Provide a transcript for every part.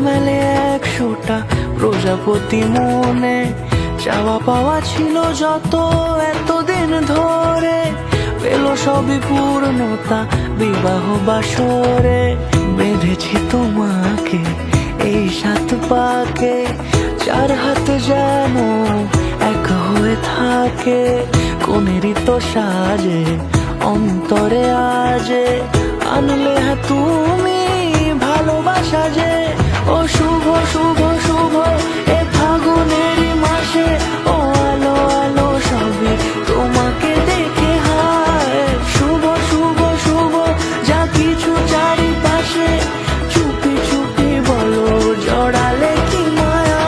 মেলে 100টা প্রজাপতি মনে। চাওয়া পাওয়া ছিল যত এতদিন ধরে, পেল সবই পূর্ণতা বিবাহ বাসরে। বেঁধেছি তোমাকে এই 7 পাকে, 4 হাত যেন এক হয়ে থাকে। কোনেরই তো সাজে অন্তরে আজে, আনলে হ্যাঁ তুমি ভালোবাসা যে। ও শুভ শুভ শুভ এ ফাগুনেরই মাসে, ও আলো আলো সবই তোমাকে দেখে হায়। শুভ শুভ শুভ যা কিছু চারিপাশে, চুপি চুপি বলো জড়ালে কি মায়া।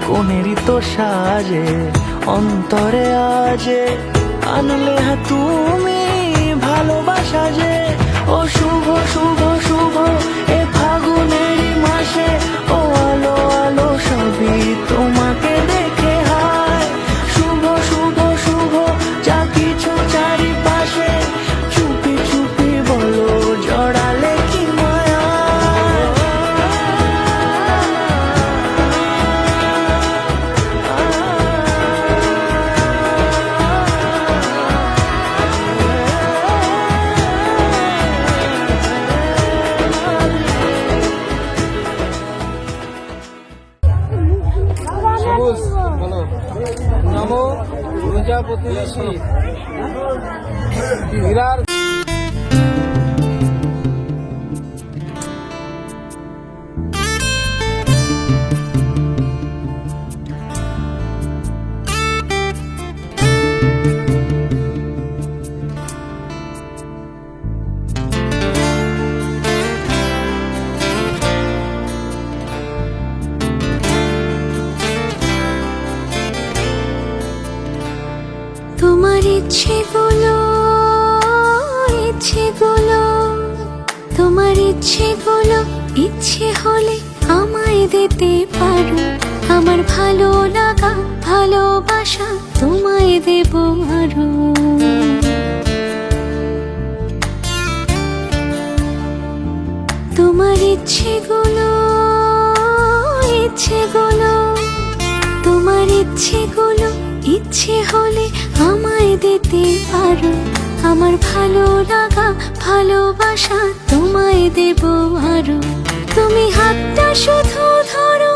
কোনেরই তো সাজে অন্তরে আজে, আনলে হ্যাঁ তুমি ভালোবাসা যে। ও শুভ শুভ শুভ এ ফাগুনেরই মাসে, ও আলো আলো সবই তোমাকে দেখে হায়। শুভ শুভ শুভ যা কিছু চারিপাশে, চুপি চুপি বলো জড়ালে কি মায়া। নমো প্রজাপতি ঋষি হীরার। তোমার ইচ্ছেগুলো তোমার ইচ্ছেগুলো ইচ্ছে হলে আমায় দিতে পারো। আমার ভালো লাগা ভালোবাসা তোমায় দেব আরো। তোমার ইচ্ছেগুলো তোমার ইচ্ছেগুলো ইচ্ছে হলে আমায় দিতে পারো। আমার ভালো লাগা ভালোবাসা তোমায় দেব আরো। তুমি হাতটা শুধু ধরো,